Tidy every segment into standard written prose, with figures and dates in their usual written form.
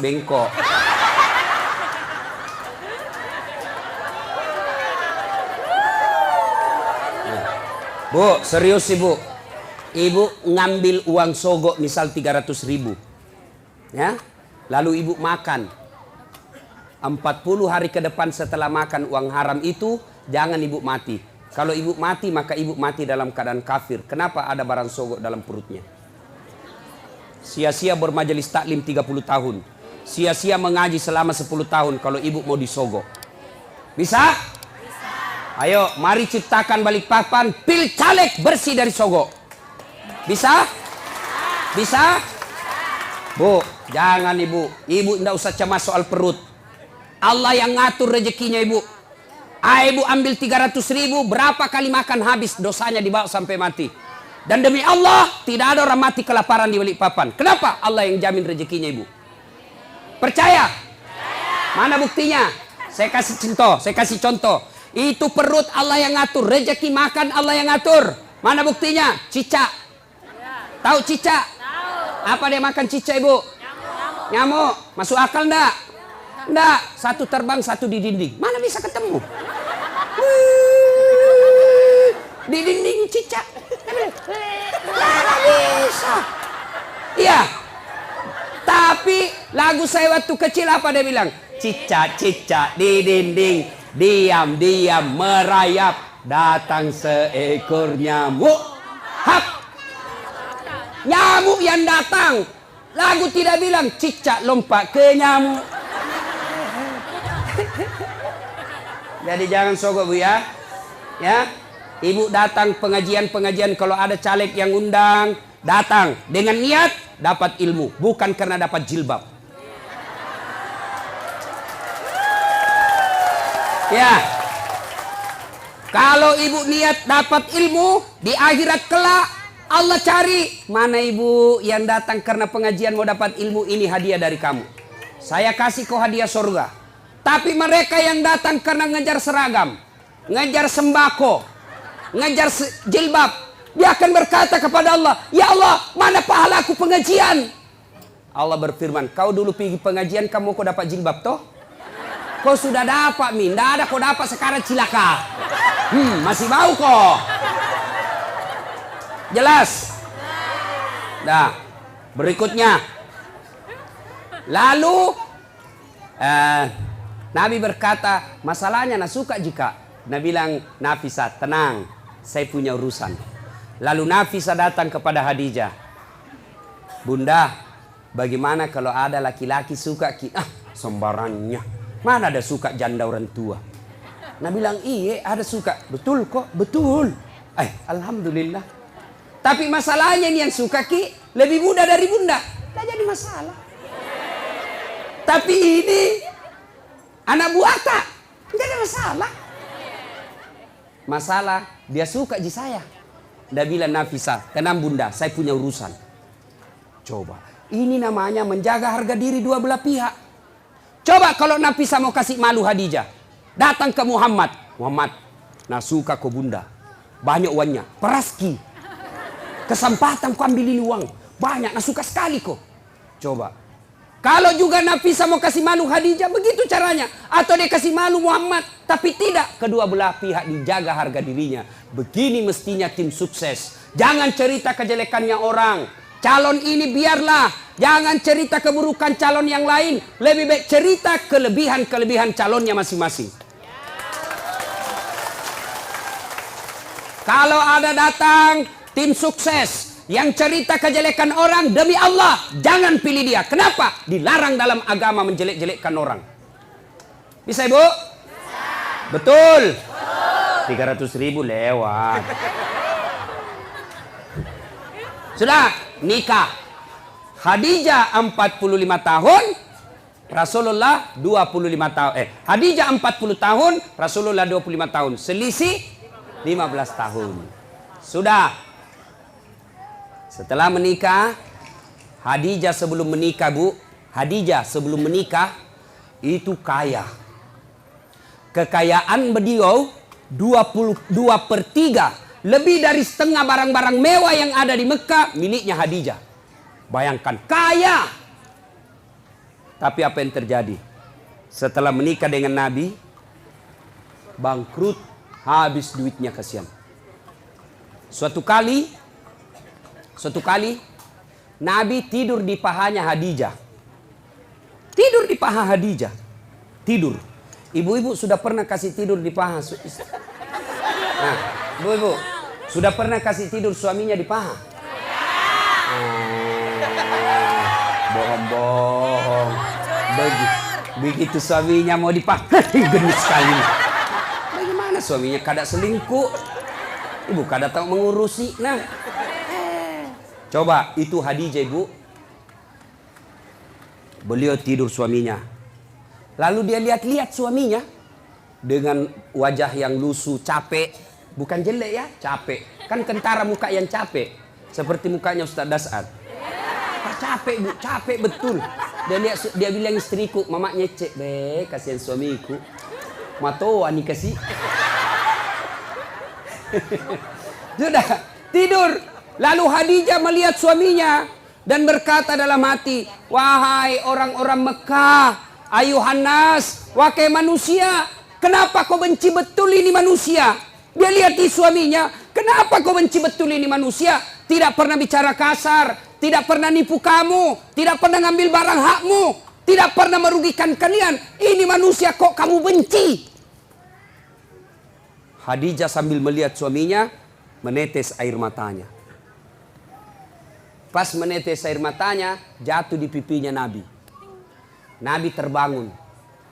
bengkok. Bu, serius ibu. Ibu ngambil uang sogok misal 300.000. Ya. Lalu ibu makan. 40 hari ke depan setelah makan uang haram itu, jangan ibu mati. Kalau ibu mati, maka ibu mati dalam keadaan kafir. Kenapa ada barang sogok dalam perutnya? Sia-sia bermajelis taklim 30 tahun. Sia-sia mengaji selama 10 tahun kalau ibu mau disogok. Bisa? Ayo, mari ciptakan Balikpapan pil caleg bersih dari sogok. Bisa? Bisa? Bu, jangan ibu. Ibu tidak usah cemas soal perut. Allah yang ngatur rezekinya ibu. Ibu ambil 300.000, berapa kali makan habis, dosanya dibawa sampai mati. Dan demi Allah, tidak ada orang mati kelaparan di Balikpapan. Kenapa? Allah yang jamin rezekinya ibu. Percaya? Mana buktinya? Saya kasih contoh. Itu perut Allah yang ngatur, rezeki makan Allah yang ngatur. Mana buktinya? Cicak. Tahu cicak? Apa dia makan cicak ibu? Nyamuk. Masuk akal enggak? Enggak. Satu terbang, satu di dinding. Mana bisa ketemu? Di dinding cicak. Mana bisa? Iya. Tapi lagu saya waktu kecil apa dia bilang? Cicak-cicak di dinding. Diam-diam merayap, datang seekor nyamuk. Hap! Nyamuk yang datang. Lagu tidak bilang cicak lompat ke nyamuk. Jadi jangan sogok bu ya. Ya, ibu datang pengajian-pengajian kalau ada caleg yang undang, datang dengan niat dapat ilmu, bukan karena dapat jilbab. Ya, kalau ibu niat dapat ilmu di akhirat kelak, Allah cari mana ibu yang datang karena pengajian mau dapat ilmu, ini hadiah dari kamu. Saya kasih kau hadiah surga. Tapi mereka yang datang karena ngejar seragam, ngejar sembako, ngejar jilbab, dia akan berkata kepada Allah, ya Allah, mana pahala aku pengajian? Allah berfirman, kau dulu pergi pengajian, kamu kau dapat jilbab toh? Kau sudah dapat, Min. Tidak ada kau dapat sekarang cilaka. Masih mau kok. Jelas? Nah, berikutnya. Lalu, Nabi berkata, masalahnya nak suka jika. Nabi bilang, Nafisa, tenang. Saya punya urusan. Lalu Nafisa datang kepada Khadijah. Bunda, bagaimana kalau ada laki-laki suka kita? Sembarangnya. Mana ada suka janda orang tua? Nabi bilang, iya ada suka. Betul kok, betul. Alhamdulillah. Tapi masalahnya ini yang suka ki lebih muda dari bunda. Tidak jadi masalah. Tapi ini anak buah tak. Tidak ada masalah. Masalah dia suka di saya. Dia bilang, Nafisa, tenang bunda, saya punya urusan. Coba, ini namanya menjaga harga diri dua belah pihak. Coba kalau Nafisa mau kasih malu Khadijah, datang ke Muhammad. Muhammad, nah suka kau bunda, banyak uangnya, peraski. Kesempatan kau ambil ini uang, banyak, nah suka sekali kau. Coba, kalau juga Nafisa mau kasih malu Khadijah, begitu caranya. Atau dia kasih malu Muhammad, tapi tidak. Kedua belah pihak dijaga harga dirinya. Begini mestinya tim sukses. Jangan cerita kejelekannya orang. Calon ini biarlah, jangan cerita keburukan calon yang lain. Lebih baik cerita kelebihan-kelebihan calonnya masing-masing. Kalau ada datang tim sukses yang cerita kejelekan orang, demi Allah jangan pilih dia. Kenapa? Dilarang dalam agama menjelek-jelekkan orang. Bisa ibu? Bisa. Betul? 300.000 lewat. Sudah nikah. Khadijah 45 tahun, Rasulullah 25 tahun. Khadijah 40 tahun, Rasulullah 25 tahun. Selisih 15 tahun. Sudah. Setelah menikah, Khadijah sebelum menikah, Bu, Khadijah sebelum menikah itu kaya. Kekayaan beliau 22/3. Lebih dari setengah barang-barang mewah yang ada di Mekah miliknya Khadijah. Bayangkan, kaya. Tapi apa yang terjadi? Setelah menikah dengan Nabi, bangkrut, habis duitnya, kasihan. Suatu kali Nabi tidur di pahanya Khadijah. Tidur di paha Khadijah. Tidur. Ibu-ibu sudah pernah kasih tidur di paha? Nah, ibu-ibu sudah pernah kasih tidur suaminya di paha? Bohong-bohong. Begitu suaminya mau dipaha, genis sekali. Bagaimana suaminya kada selingkuh? Ibu kada tahu mengurusi. Nah, coba itu Khadijah, ibu. Beliau tidur suaminya. Lalu dia lihat-lihat suaminya dengan wajah yang lusuh, capek. Bukan jelek ya, capek. Kan kentara muka yang capek. Seperti mukanya Ustaz Dasar. Capek, Bu, capek betul. Dia bilang istriku, mama nyecek, be, kasihan suamiku. Matoa nih kasih. Sudah tidur. Lalu Khadijah melihat suaminya dan berkata dalam hati, wahai orang-orang Mekah, ayuhan nas, wahai manusia, kenapa kau benci betul ini manusia? Dia lihat di suaminya, kenapa kau benci betul ini manusia? Tidak pernah bicara kasar, tidak pernah nipu kamu, tidak pernah ngambil barang hakmu, tidak pernah merugikan kalian. Ini manusia kok kamu benci? Khadijah sambil melihat suaminya, menetes air matanya. Pas menetes air matanya, jatuh di pipinya Nabi. Nabi terbangun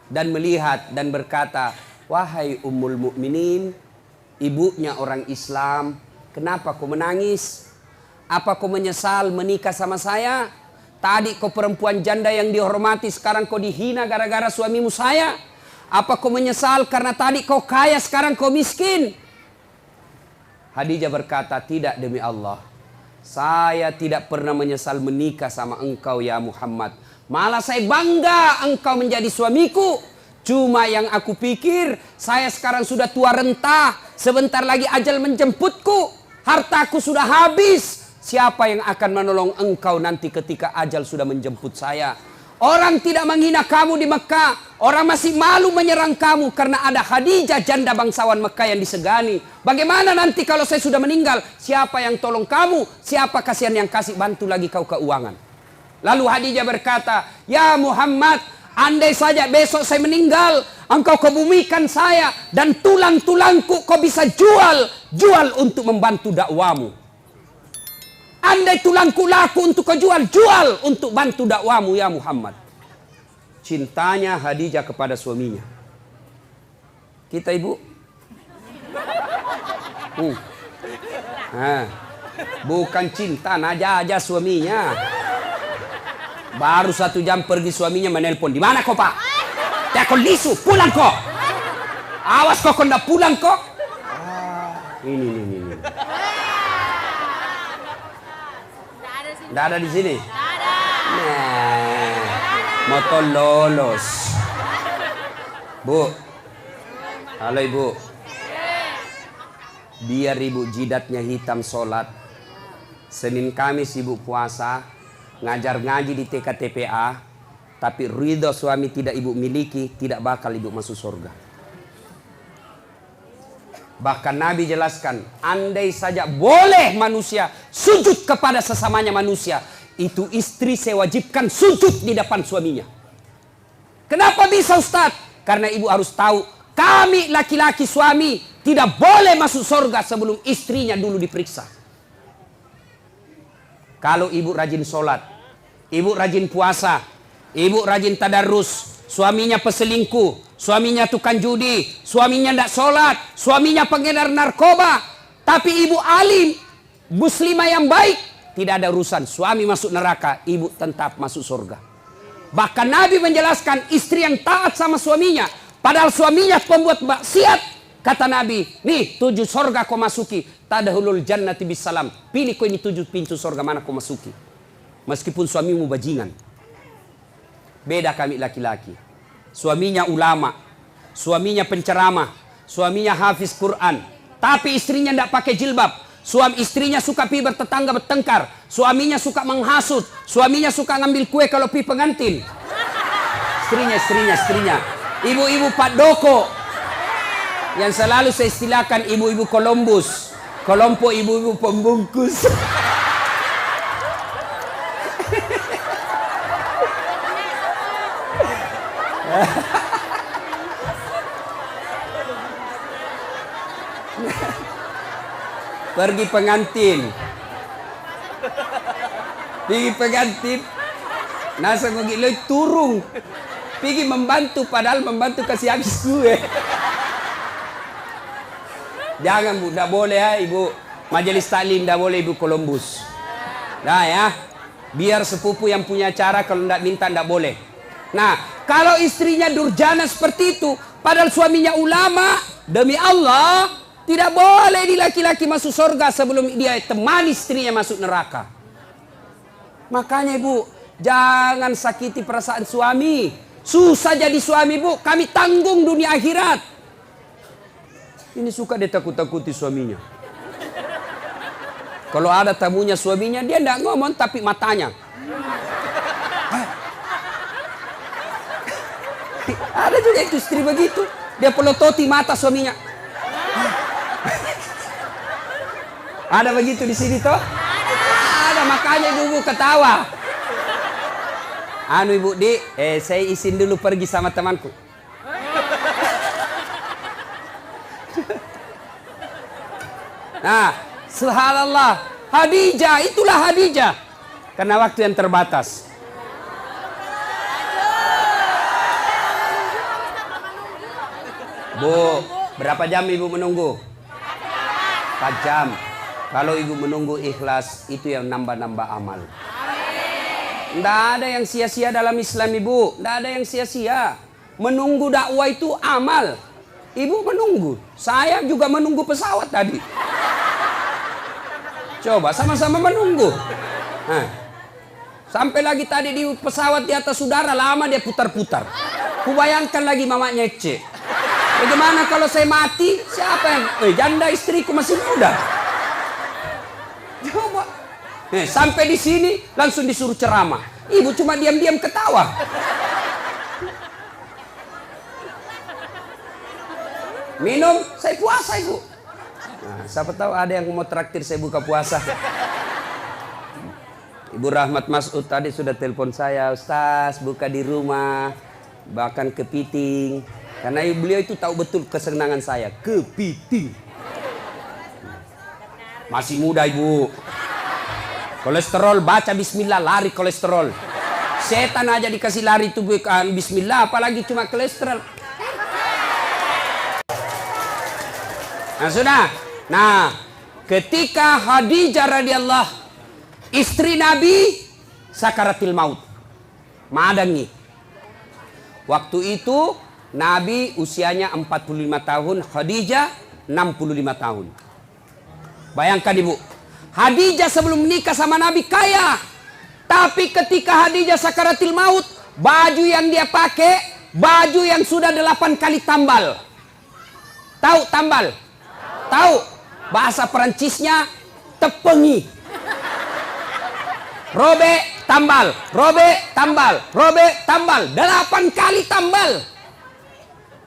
dan melihat dan berkata, wahai Ummul Mukminin, ibunya orang Islam, kenapa kau menangis? Apa kau menyesal menikah sama saya? Tadi kau perempuan janda yang dihormati, sekarang kau dihina gara-gara suamimu saya. Apa kau menyesal karena tadi kau kaya, sekarang kau miskin? Khadijah berkata, tidak demi Allah. Saya tidak pernah menyesal menikah sama engkau ya Muhammad. Malah saya bangga engkau menjadi suamiku. Cuma yang aku pikir, saya sekarang sudah tua renta. Sebentar lagi ajal menjemputku. Hartaku sudah habis. Siapa yang akan menolong engkau nanti ketika ajal sudah menjemput saya? Orang tidak menghina kamu di Mekah. Orang masih malu menyerang kamu karena ada Khadijah, janda bangsawan Mekah yang disegani. Bagaimana nanti kalau saya sudah meninggal? Siapa yang tolong kamu? Siapa kasihan yang kasih bantu lagi kau keuangan? Lalu Khadijah berkata, ya Muhammad, andai saja besok saya meninggal, engkau kebumikan saya dan tulang-tulangku kau bisa jual untuk membantu dakwamu. Andai tulangku laku untuk kau jual untuk bantu dakwamu ya Muhammad. Cintanya Khadijah kepada suaminya. Kita ibu, bukan cinta aja suaminya. Baru 1 jam pergi suaminya menelpon, di mana kau pak? Ya kau lisu, pulang kok. Awas kok ndak pulang kok. Ini. Nggak ada di sini. Nah, motor lolos. Bu, halo ibu. Biar ibu jidatnya hitam sholat. Senin Kamis ibu puasa, ngajar ngaji di TKTPA, tapi ridho suami tidak ibu miliki, tidak bakal ibu masuk surga. Bahkan Nabi jelaskan, andai saja boleh manusia sujud kepada sesamanya manusia, itu istri saya wajibkan sujud di depan suaminya. Kenapa bisa Ustaz? Karena ibu harus tahu, kami laki-laki suami tidak boleh masuk surga sebelum istrinya dulu diperiksa. Kalau ibu rajin sholat, ibu rajin puasa, ibu rajin tadarus, suaminya peselingkuh, suaminya tukang judi, suaminya tidak sholat, suaminya pengedar narkoba, tapi ibu alim, muslimah yang baik, tidak ada urusan. Suami masuk neraka, ibu tetap masuk surga. Bahkan Nabi menjelaskan istri yang taat sama suaminya, padahal suaminya pembuat maksiat, kata Nabi, nih 7 surga kau masuki, tadkhulul jannati bisalam. Pilih kau ini 7 pintu surga mana kau masuki. Meskipun suamimu bajingan. Beda kami laki-laki. Suaminya ulama, suaminya penceramah, suaminya hafiz Quran, tapi istrinya tidak pakai jilbab. Suami istrinya suka pi bertetangga bertengkar, suaminya suka menghasut, suaminya suka ngambil kue kalau pi pengantin. istrinya. Ibu-ibu Pak Doko. Yang selalu saya istilahkan ibu-ibu Columbus. Kelompok ibu-ibu pembungkus. Pergi pengantin. Nasa ngogilo turung. Pergi membantu, padahal membantu kasih habis gue. Jangan Bu, tidak boleh ya Ibu Majelis Taklim, tidak boleh Ibu Columbus. Nah ya, biar sepupu yang punya acara, kalau tidak minta tidak boleh. Nah, kalau istrinya durjana seperti itu, padahal suaminya ulama, demi Allah, tidak boleh di laki-laki masuk surga sebelum dia temani istrinya masuk neraka. Makanya Ibu, jangan sakiti perasaan suami. Susah jadi suami Bu, kami tanggung dunia akhirat. Ini suka dia takut-takuti suaminya. Kalau ada tamunya suaminya, dia tidak ngomong tapi matanya. Ada juga itu istri begitu. Dia pelototi mata suaminya. Ada begitu di sini toh? Ada, makanya ibu ketawa. Anu Ibu Di, saya izin dulu pergi sama temanku. Nah, subhanallah, Hadijah, itulah Hadijah. Karena waktu yang terbatas. Bu, berapa jam Ibu menunggu? 4 jam. Kalau Ibu menunggu ikhlas, itu yang nambah-nambah amal. Tidak ada yang sia-sia dalam Islam Ibu. Tidak ada yang sia-sia. Menunggu dakwah itu amal. Ibu menunggu. Saya juga menunggu pesawat tadi. Coba sama-sama menunggu. Nah, sampai lagi tadi di pesawat di atas udara, lama dia putar-putar. Kubayangkan lagi mamanya Ece. Bagaimana kalau saya mati? Siapa yang... janda istriku masih muda. Coba. Sampai di sini langsung disuruh ceramah. Ibu cuma diam-diam ketawa. Minum, saya puasa Ibu. Nah, siapa tahu ada yang mau traktir saya buka puasa. Ibu Rahmat Mas'ud tadi sudah telepon saya, Ustaz buka di rumah, bahkan kepiting. Karena beliau itu tahu betul kesenangan saya, kepiting. Masih muda Ibu. Kolesterol, baca bismillah, lari kolesterol. Setan aja dikasih lari itu bukan bismillah, apalagi cuma kolesterol. Nah sudah. Nah, ketika Hadijah radhiyallahu istri Nabi sakaratil maut. Madangi. Waktu itu Nabi usianya 45 tahun, Khadijah 65 tahun. Bayangkan Ibu, Hadijah sebelum menikah sama Nabi kaya. Tapi ketika Hadijah sakaratil maut, baju yang dia pakai, baju yang sudah 8 kali tambal. Tahu tambal? Tahu? Bahasa Perancisnya tepengi. Robe tambal, robe tambal, robe tambal. 8 kali tambal.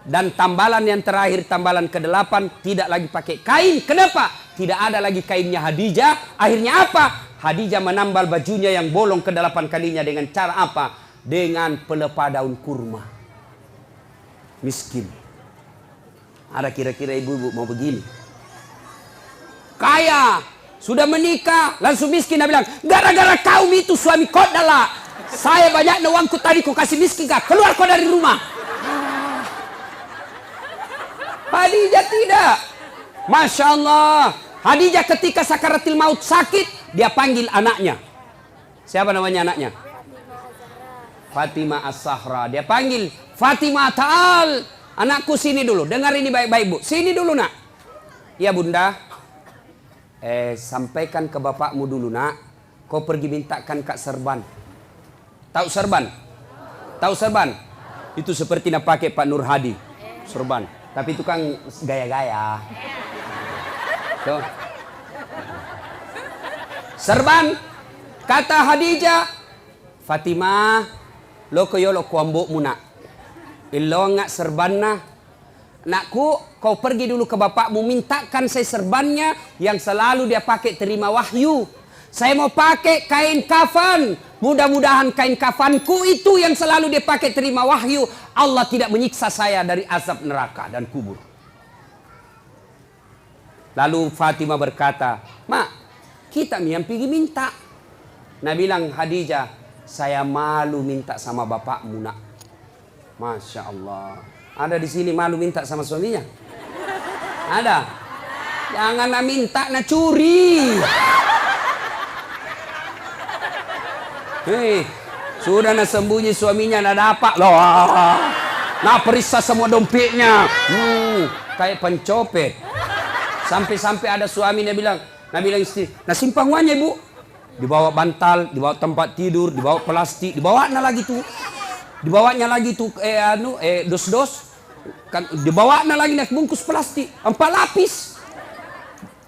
Dan tambalan yang terakhir, tambalan ke-8, tidak lagi pakai kain. Kenapa? Tidak ada lagi kainnya Hadijah. Akhirnya apa? Hadijah menambal bajunya yang bolong ke-8 kalinya dengan cara apa? Dengan pelepah daun kurma. Miskin. Ada kira-kira ibu-ibu mau begini? Kaya, sudah menikah, langsung miskin. Dia bilang, gara-gara kaum itu suami kau adalah. Saya banyak uangku tadi kau kasih miskin kah? Keluar kau dari rumah. Hadijah tidak. Masya Allah. Hadijah ketika sakaratil maut sakit, dia panggil anaknya. Siapa namanya anaknya? Fatimah As-Sahra. Dia panggil, Fatimah ta'al. Anakku sini dulu. Dengar ini baik-baik Bu. Sini dulu nak. Ya Bunda. Sampaikan ke bapakmu dulu nak. Kau pergi mintakan Kak Serban. Tahu Serban? Tahu Serban? Itu seperti nak pakai Pak Nur Hadi. Serban. Tapi itu kan gaya-gaya. Tuh. Serban. Kata Hadijah, Fatimah, lo koyo lo kuambok muna. Ilonga serbanna. Nakku, kau pergi dulu ke bapakmu, mintakan saya serbannya yang selalu dia pakai terima wahyu. Saya mau pakai kain kafan. Mudah-mudahan kain kafanku itu yang selalu dia pakai terima wahyu. Allah tidak menyiksa saya dari azab neraka dan kubur. Lalu Fatimah berkata, "Mak, kita yang pergi minta." Nah bilang Khadijah, "Saya malu minta sama bapakmu, nak." Masya Allah. Ada di sini malu minta sama suaminya? Ada? Jangan nak minta, nak curi. Hei, sudah nak sembunyi suaminya, nak dapat loh. Nak periksa semua dompetnya. Kayak pencopet. Sampai-sampai ada suami dia bilang, istri, "Nah simpang uangnya ibu." Dibawa bantal, dibawa tempat tidur, dibawa plastik, dibawanya lagi tuh. Dibawanya lagi tuh dos-dos. Kan dibawanya lagi naik bungkus plastik 4 lapis.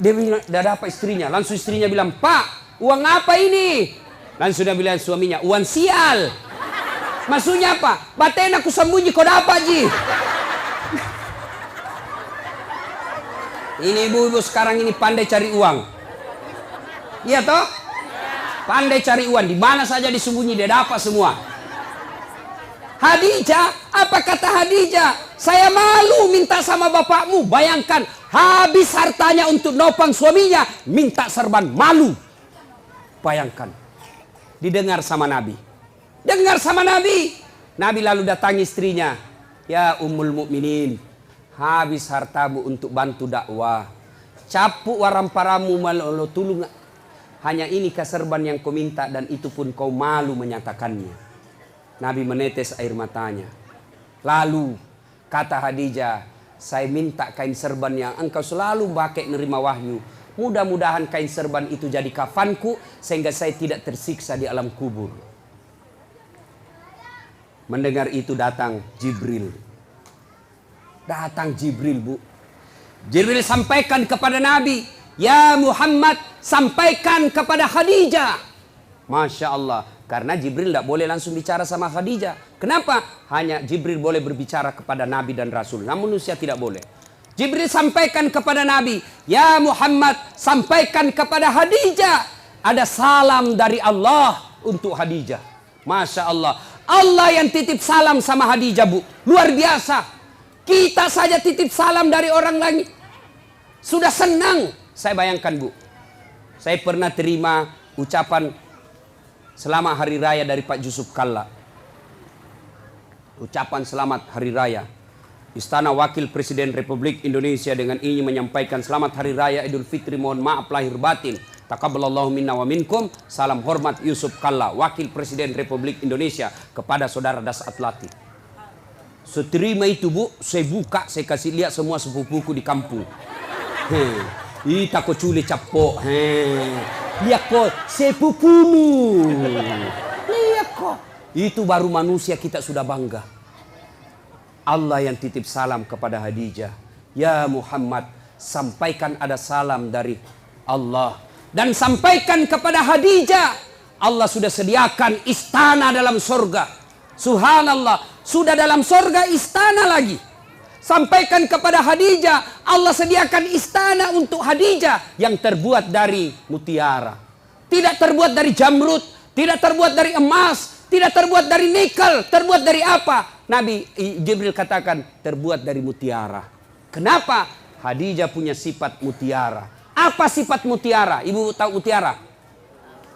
Dia bilang, dah dapat istrinya. Langsung istrinya bilang, "Pak, uang apa ini?" Langsung dia bilang suaminya, "Uang sial." Maksudnya apa? "Baten aku sembunyi, kau dapat ji." Ini ibu-ibu sekarang ini pandai cari uang. Iya toh? Pandai cari uang. Di mana saja disembunyi dia dapat semua. Khadijah, apa kata Khadijah? "Saya malu minta sama bapakmu." Bayangkan, habis hartanya untuk nopang suaminya, minta serban, malu. Bayangkan. Didengar sama Nabi. Dengar sama Nabi. Nabi lalu datangi istrinya. "Ya Ummul Mukminin, habis hartamu untuk bantu dakwah. Capuk waramparamu malu tulung. Hanya ini serban yang kau minta dan itu pun kau malu menyatakannya." Nabi menetes air matanya. Lalu kata Khadijah, "Saya minta kain serban yang engkau selalu pakai nerima wahyu. Mudah-mudahan kain serban itu jadi kafanku sehingga saya tidak tersiksa di alam kubur." Mendengar itu datang Jibril. Datang Jibril, Bu. Jibril sampaikan kepada Nabi, "Ya Muhammad, sampaikan kepada Khadijah." Masya Allah. Karena Jibril tidak boleh langsung bicara sama Khadijah. Kenapa? Hanya Jibril boleh berbicara kepada Nabi dan Rasul. Namun manusia tidak boleh. Jibril sampaikan kepada Nabi, "Ya Muhammad, sampaikan kepada Khadijah. Ada salam dari Allah untuk Khadijah." Masya Allah. Allah yang titip salam sama Khadijah, Bu. Luar biasa. Kita saja titip salam dari orang lain. Sudah senang. Saya bayangkan, Bu. Saya pernah terima ucapan selamat hari raya dari Pak Yusuf Kalla. Ucapan selamat hari raya. Istana Wakil Presiden Republik Indonesia dengan ingin menyampaikan selamat hari raya Idul Fitri, mohon maaf lahir batin. Taqabbalallahu minna wa minkum. Salam hormat Yusuf Kalla, Wakil Presiden Republik Indonesia, kepada saudara Das Atlati. Seterima itu, Bu, saya buka, saya kasih lihat semua sepupuku di kampung. Ita ko culi capok. Lihat kok, sepupumu. Lihat kok. Itu baru manusia kita sudah bangga. Allah yang titip salam kepada Khadijah. "Ya Muhammad, sampaikan ada salam dari Allah. Dan sampaikan kepada Khadijah, Allah sudah sediakan istana dalam surga." Subhanallah, sudah dalam surga istana lagi. Sampaikan kepada Khadijah, Allah sediakan istana untuk Khadijah yang terbuat dari mutiara. Tidak terbuat dari jamrud, tidak terbuat dari emas, tidak terbuat dari nikel. Terbuat dari apa? Nabi Jibril katakan terbuat dari mutiara. Kenapa? Khadijah punya sifat mutiara. Apa sifat mutiara? Ibu tahu mutiara?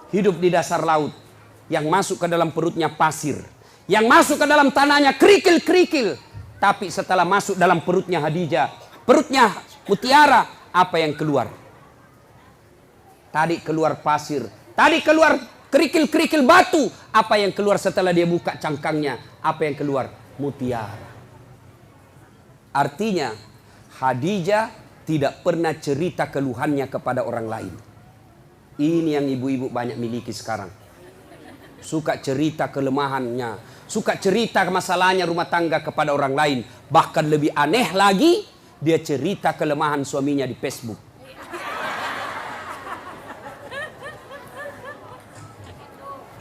Hidup di dasar laut. Yang masuk ke dalam perutnya pasir. Yang masuk ke dalam tanahnya kerikil-kerikil. Tapi setelah masuk dalam perutnya Khadijah, perutnya mutiara, apa yang keluar? Tadi keluar pasir, tadi keluar kerikil-kerikil batu. Apa yang keluar setelah dia buka cangkangnya? Apa yang keluar? Mutiara. Artinya Khadijah tidak pernah cerita keluhannya kepada orang lain. Ini yang ibu-ibu banyak miliki sekarang. Suka cerita kelemahannya, suka cerita masalahnya rumah tangga kepada orang lain. Bahkan lebih aneh lagi, dia cerita kelemahan suaminya di Facebook.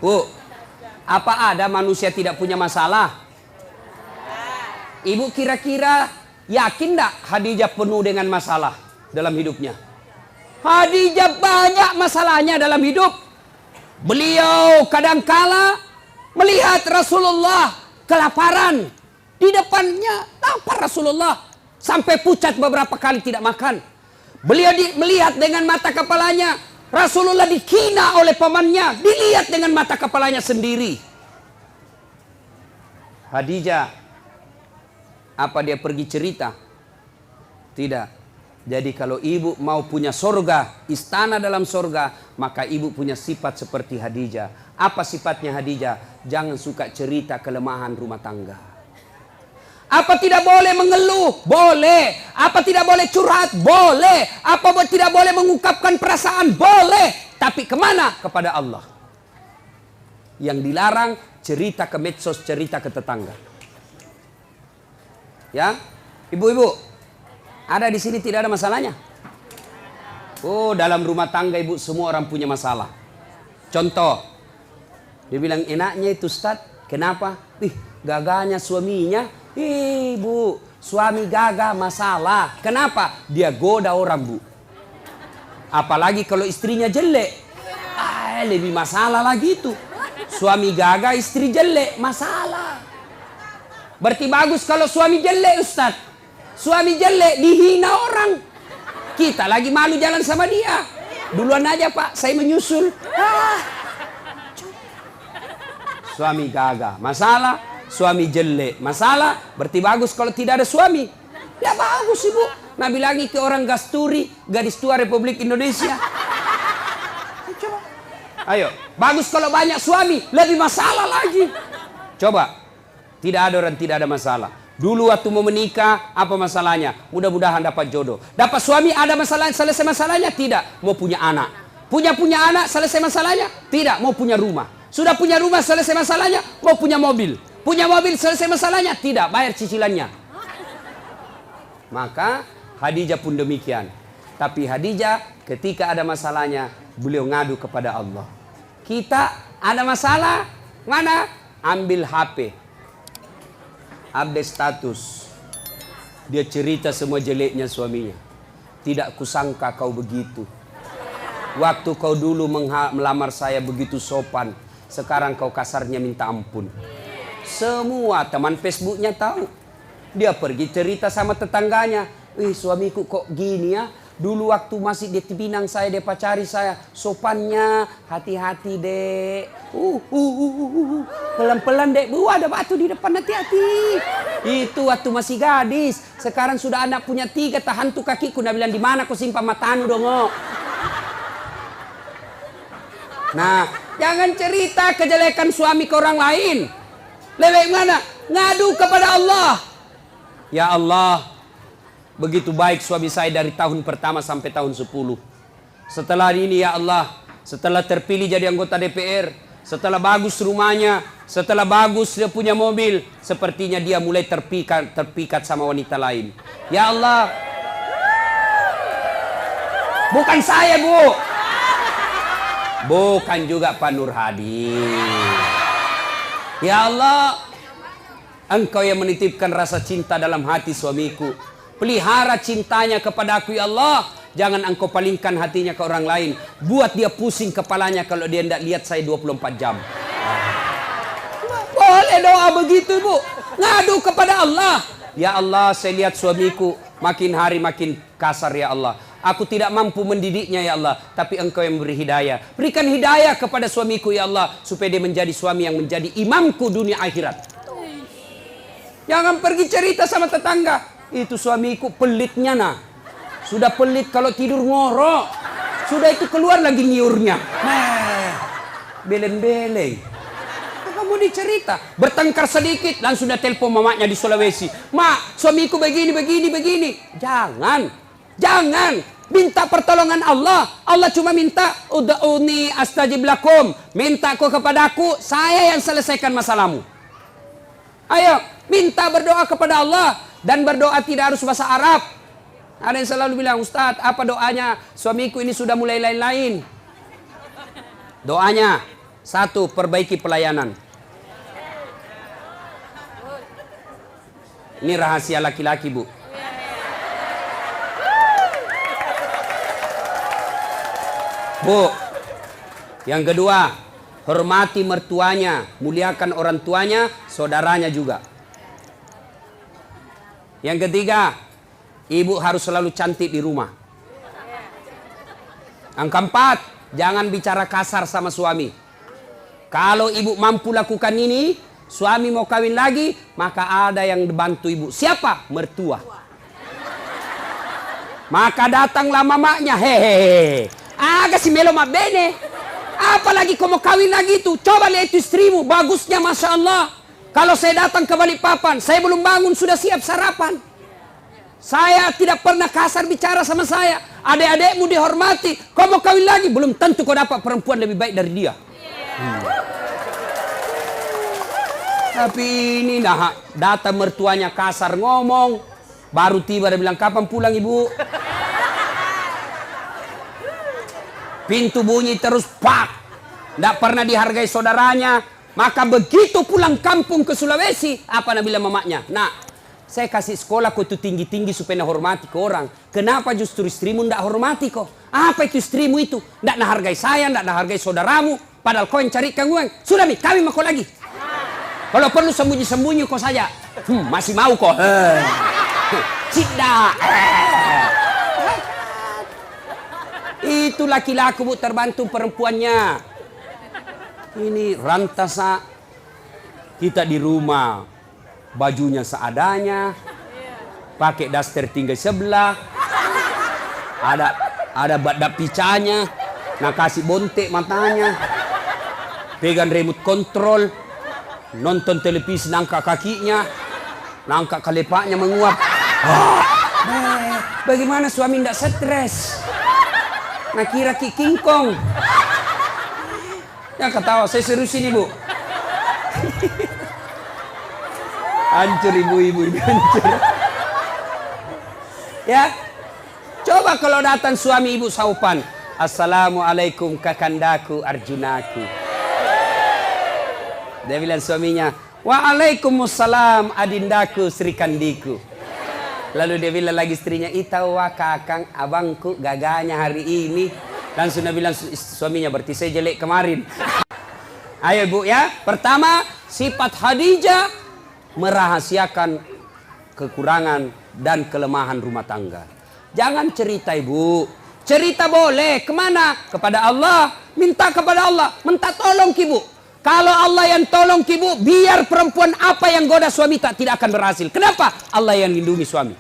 Bu, apa ada manusia tidak punya masalah? Ibu kira-kira yakin enggak Khadijah penuh dengan masalah dalam hidupnya? Khadijah banyak masalahnya dalam hidup. Beliau kadangkala melihat Rasulullah kelaparan. Di depannya lapar Rasulullah. Sampai pucat beberapa kali tidak makan. Beliau melihat dengan mata kepalanya. Rasulullah dihina oleh pamannya. Dilihat dengan mata kepalanya sendiri. Khadijah, apa dia pergi cerita? Tidak. Jadi kalau ibu mau punya sorga, istana dalam sorga, maka ibu punya sifat seperti Khadijah. Apa sifatnya Khadijah? Jangan suka cerita kelemahan rumah tangga. Apa tidak boleh mengeluh? Boleh. Apa tidak boleh curhat? Boleh. Apa tidak boleh mengungkapkan perasaan? Boleh. Tapi kemana? Kepada Allah. Yang dilarang cerita ke medsos, cerita ke tetangga. Ya, ibu-ibu, ada di sini tidak ada masalahnya? Oh, dalam rumah tangga ibu semua orang punya masalah. Contoh, dia bilang enaknya itu Ustaz, kenapa? Gagahnya suaminya. Ibu, suami gagah masalah. Kenapa? Dia goda orang, Bu. Apalagi kalau istrinya jelek. Lebih masalah lagi itu. Suami gagah, istri jelek, masalah. Berarti bagus kalau suami jelek, Ustaz. Suami jelek dihina orang. Kita lagi malu jalan sama dia. Duluan aja Pak, saya menyusul. Suami gagah, masalah. Suami jelek, masalah. Berarti bagus kalau tidak ada suami. Ya bagus Ibu. Nabi lagi ke orang Gasturi, gadis tua Republik Indonesia. Coba. Ayo, bagus kalau banyak suami, lebih masalah lagi. Coba. Tidak ada orang tidak ada masalah. Dulu waktu mau menikah, apa masalahnya? Mudah-mudahan dapat jodoh. Dapat suami, ada masalah, selesai masalahnya? Tidak. Mau punya anak. Punya anak, selesai masalahnya? Tidak. Mau punya rumah. Sudah punya rumah, selesai masalahnya? Mau punya mobil. Punya mobil, selesai masalahnya? Tidak. Bayar cicilannya. Maka Khadijah pun demikian. Tapi Khadijah ketika ada masalahnya, beliau ngadu kepada Allah. Kita ada masalah, mana? Ambil HP. Update status. Dia cerita semua jeleknya suaminya. Tidak kusangka kau begitu. Waktu kau dulu melamar saya begitu sopan. Sekarang kau kasarnya minta ampun. Semua teman Facebooknya tahu. Dia pergi cerita sama tetangganya. Suamiku kok gini ya. Dulu waktu masih di Pinang saya, dia pacari saya. Sopannya, hati-hati dek. Pelan-pelan dek. Ada batu di depan, hati-hati. Itu waktu masih gadis. Sekarang sudah anak punya 3, tahan tuh kakiku. Dia bilang, di mana kau simpan matanu dong? Nah, jangan cerita kejelekan suami ke orang lain. Lebih mana? Ngadu kepada Allah. Ya Allah, begitu baik suami saya dari tahun pertama sampai tahun 10. Setelah ini ya Allah, setelah terpilih jadi anggota DPR, setelah bagus rumahnya, setelah bagus dia punya mobil, sepertinya dia mulai terpikat sama wanita lain. Ya Allah, bukan saya Bu, bukan juga Pak Nur Hadi. Ya Allah, Engkau yang menitipkan rasa cinta dalam hati suamiku. Pelihara cintanya kepada aku ya Allah. Jangan Engkau palingkan hatinya ke orang lain. Buat dia pusing kepalanya kalau dia tidak lihat saya 24 jam. Boleh doa begitu Bu. Ngadu kepada Allah. Ya Allah, saya lihat suamiku makin hari makin kasar ya Allah. Aku tidak mampu mendidiknya ya Allah. Tapi Engkau yang memberi hidayah. Berikan hidayah kepada suamiku ya Allah. Supaya dia menjadi suami yang menjadi imamku dunia akhirat. Jangan pergi cerita sama tetangga. Itu suamiku pelitnya nah. Sudah pelit kalau tidur ngorok. Sudah itu keluar lagi nyiurnya. Beleng-beleng. Kamu dicerita. Bertengkar sedikit langsung sudah telepon mamanya di Sulawesi. Mak, suamiku begini. Jangan. Minta pertolongan Allah. Allah cuma minta ud'uni astajib lakum. Minta kau kepadaku, saya yang selesaikan masalahmu. Ayo, minta berdoa kepada Allah. Dan berdoa tidak harus bahasa Arab. Ada yang selalu bilang, Ustadz, apa doanya? Suamiku ini sudah mulai lain-lain. Doanya, 1, perbaiki pelayanan. Ini rahasia laki-laki, Bu. Bu, yang kedua, hormati mertuanya, muliakan orang tuanya, saudaranya juga. Yang ketiga, ibu harus selalu cantik di rumah. Yang keempat, jangan bicara kasar sama suami. Kalau ibu mampu lakukan ini, suami mau kawin lagi, maka ada yang bantu ibu. Siapa? Mertua. Maka datanglah mamanya, hehehe. Agak si melo bene. Apalagi kau mau kawin lagi itu. Coba lihat itu istrimu, bagusnya Masya Allah. Kalau saya datang ke Balikpapan, saya belum bangun sudah siap sarapan. Saya tidak pernah kasar bicara sama saya. Adik-adikmu dihormati. Kau mau kawin lagi, belum tentu kau dapat perempuan lebih baik dari dia. Tapi ini nah, datang mertuanya kasar ngomong. Baru tiba dia bilang, kapan pulang ibu? Pintu bunyi terus, pak. Tidak pernah dihargai saudaranya. Maka begitu pulang kampung ke Sulawesi, apa nak bilang mamanya? Nah, saya kasih sekolah kau itu tinggi-tinggi supaya nak hormati ke orang. Kenapa justru istrimu tidak hormati kau? Apa itu istrimu itu? Tidak nak hargai saya, tidak nak hargai saudaramu. Padahal kau yang carikan uang. Sudah mi, kawin sama kau lagi. Kalau perlu sembunyi-sembunyi kau saja. Masih mau kau? Cida. Itu laki-laki bu terbantu perempuannya. Ini rantasa kita di rumah, bajunya seadanya, pakai daster tinggal sebelah, ada badak picanya, nah kasih bontek matanya, pegang remote control, nonton televisi nangka kakinya, nangka kelepaknya menguap. Bagaimana suami tidak stres? Nah kira King Kong. Ya ketawa, saya serius ini bu. Hancur ibu-ibu ini hancur. Ya, coba kalau datang suami ibu saupan. Assalamualaikum kakandaku Arjunaku. Dia bilang suaminya, waalaikumsalam adindaku Sri Kandiku. Lalu dia bilang lagi istrinya, itawa kakang abangku gaganya hari ini. Langsung dia bilang suaminya, berarti saya jelek kemarin. Ayo bu ya. Pertama, sifat Khadijah merahasiakan kekurangan dan kelemahan rumah tangga. Jangan cerita ibu. Cerita boleh. Kemana? Kepada Allah. Minta kepada Allah. Minta tolong ibu. Kalau Allah yang tolong ibu, biar perempuan apa yang goda suami tidak akan berhasil. Kenapa? Allah yang lindungi suami.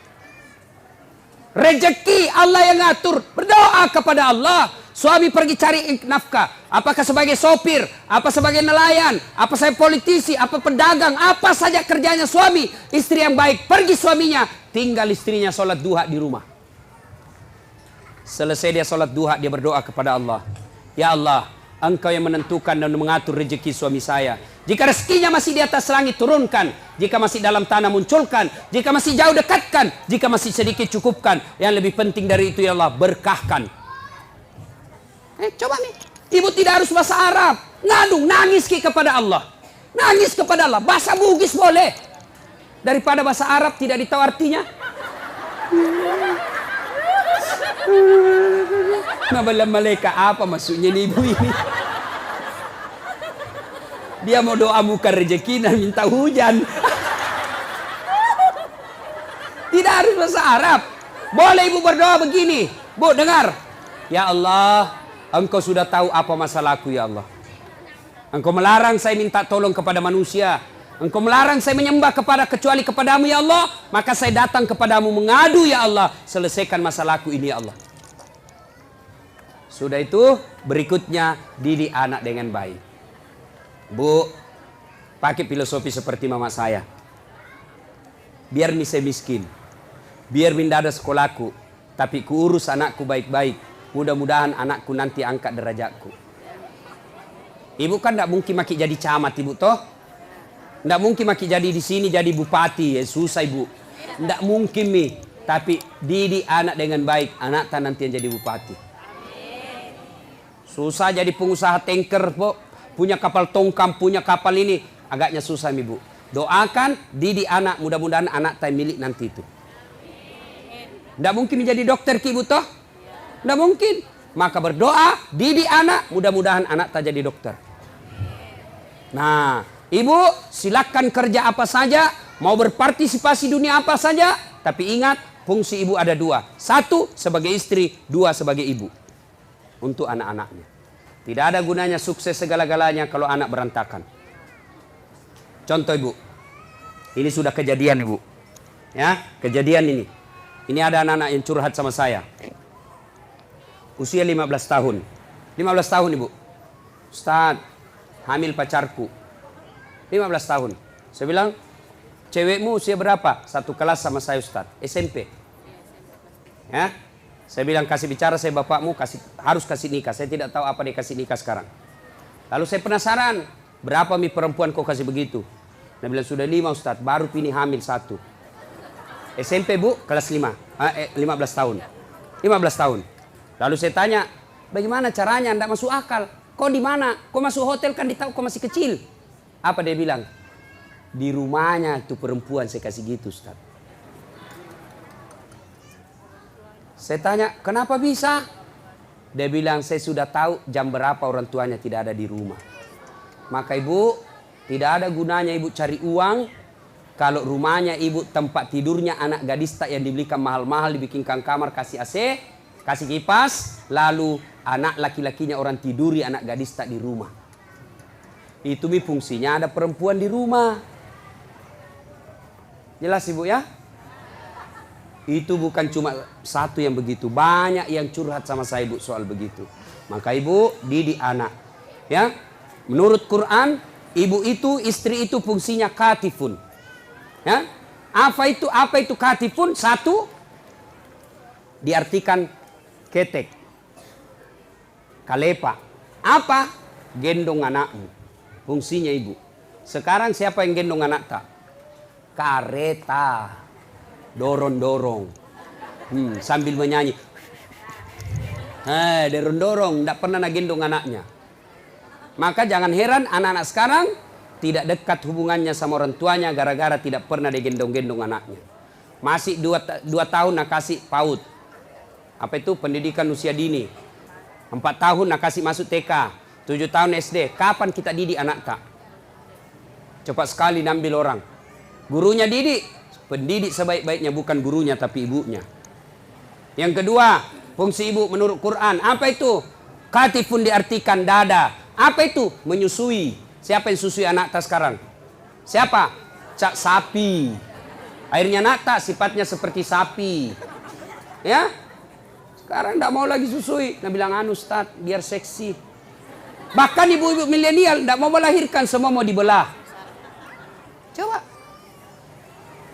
Rezeki Allah yang ngatur. Berdoa kepada Allah. Suami pergi cari nafkah. Apakah sebagai sopir, apa sebagai nelayan, apa sebagai politisi, apa pedagang, apa saja kerjanya suami. Istri yang baik, pergi suaminya. Tinggal istrinya sholat duha di rumah. Selesai dia sholat duha, dia berdoa kepada Allah. Ya Allah, Engkau yang menentukan dan mengatur rezeki suami saya. Jika rezekinya masih di atas langit, turunkan. Jika masih dalam tanah, munculkan. Jika masih jauh, dekatkan. Jika masih sedikit, cukupkan. Yang lebih penting dari itu, ya Allah, berkahkan. Coba nih, ibu tidak harus bahasa Arab. Ngadu, nangis kepada Allah. Nangis kepada Allah. Bahasa Bugis boleh. Daripada bahasa Arab tidak ditahu artinya. Nabalam malaikat, apa maksudnya nih ibu ini? Dia mau doa bukan rezeki dan minta hujan. Tidak harus bahasa Arab. Boleh ibu berdoa begini. Bu, dengar. Ya Allah, Engkau sudah tahu apa masalahku ya Allah. Engkau melarang saya minta tolong kepada manusia. Engkau melarang saya menyembah kecuali kepadamu ya Allah. Maka saya datang kepadamu mengadu ya Allah. Selesaikan masalahku ini ya Allah. Sudah itu berikutnya didik anak dengan baik. Bu, pakai filosofi seperti mama saya. Biar saya miskin. Biar minda ada sekolahku. Tapi kuurus anakku baik-baik. Mudah-mudahan anakku nanti angkat derajatku. Ibu kan tidak mungkin maki jadi camat ibu toh. Tidak mungkin maki jadi di sini jadi bupati. Susah ibu. Tidak mungkin nih. Tapi didik anak dengan baik. Anak tak nanti yang jadi bupati. Susah jadi pengusaha tanker. Punya kapal tongkang. Punya kapal ini. Agaknya susah ibu. Doakan, didik anak, mudah-mudahan anak tay milik nanti itu. Tidak mungkin menjadi dokter ki ibu toh? Tidak mungkin. Maka berdoa, didik anak, mudah-mudahan anak tak jadi dokter. Nah, ibu silakan kerja apa saja, mau berpartisipasi dunia apa saja, tapi ingat fungsi ibu ada dua. Satu sebagai istri, dua sebagai ibu. Untuk anak-anaknya. Tidak ada gunanya sukses segala-galanya kalau anak berantakan. Contoh ibu, ini sudah kejadian ibu. Ya, kejadian ini. Ini ada anak-anak yang curhat sama saya. Usia 15 tahun. 15 tahun ibu. Ustaz, hamil pacarku. 15 tahun. Saya bilang, cewekmu usia berapa? Satu kelas sama saya Ustaz. SMP. Ya. Saya bilang kasih bicara, saya bapakmu harus kasih nikah. Saya tidak tahu apa dia kasih nikah sekarang. Lalu saya penasaran, berapa mi perempuan kau kasih begitu? Dia bilang sudah 5 Ustaz, baru pilih hamil 1. SMP bu, kelas 5. 15 tahun. 15 tahun. Lalu saya tanya, bagaimana caranya? Tidak masuk akal. Kau di mana? Kau masuk hotel kan ditahu kau masih kecil. Apa dia bilang? Di rumahnya tuh perempuan saya kasih gitu Ustaz. Saya tanya, kenapa bisa? Dia bilang, saya sudah tahu jam berapa orang tuanya tidak ada di rumah. Maka ibu, tidak ada gunanya ibu cari uang kalau rumahnya ibu tempat tidurnya anak gadis tak yang dibelikan mahal-mahal, dibikinkan kamar, kasih AC, kasih kipas, lalu anak laki-lakinya orang tiduri anak gadis tak di rumah. Itu mi fungsinya ada perempuan di rumah. Jelas ibu ya? Itu bukan cuma satu yang begitu, banyak yang curhat sama saya ibu soal begitu. Maka ibu didik anak. Ya, menurut Quran, ibu itu, istri itu fungsinya katifun. Ya, apa itu katifun? Satu, diartikan ketek, kalepa. Apa? Gendong anakmu. Fungsinya ibu. Sekarang siapa yang gendong anak tak? Kareta. Dorong-dorong. Sambil menyanyi. Dorong-dorong. Tidak pernah nak gendong anaknya. Maka jangan heran anak-anak sekarang tidak dekat hubungannya sama orang tuanya gara-gara tidak pernah digendong-gendong anaknya. Masih 2 tahun nak kasih PAUD. Apa itu? Pendidikan usia dini. 4 tahun nak kasih masuk TK. 7 tahun SD. Kapan kita didik anak tak? Cepat sekali ambil orang. Gurunya didik. Pendidik sebaik-baiknya bukan gurunya tapi ibunya. Yang kedua, fungsi ibu menurut Quran. Apa itu? Katifun diartikan dada. Apa itu? Menyusui. Siapa yang susui anak tak sekarang? Siapa? Cak sapi. Akhirnya anak tak sifatnya seperti sapi. Ya? Sekarang tidak mau lagi susui. Nah bilang Ustaz biar seksi. Bahkan ibu-ibu milenial tidak mau melahirkan, semua mau dibelah. Coba.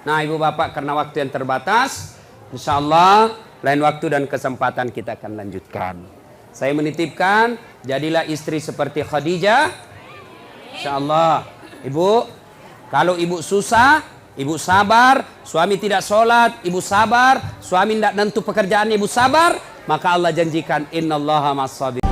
Nah ibu bapak karena waktu yang terbatas, insya Allah lain waktu dan kesempatan kita akan lanjutkan. Saya menitipkan jadilah istri seperti Khadijah. Insya Allah ibu, kalau ibu susah, ibu sabar. Suami tidak sholat, ibu sabar. Suami tidak nentu pekerjaan, ibu sabar. Maka Allah janjikan innallaha ma'as sabirin.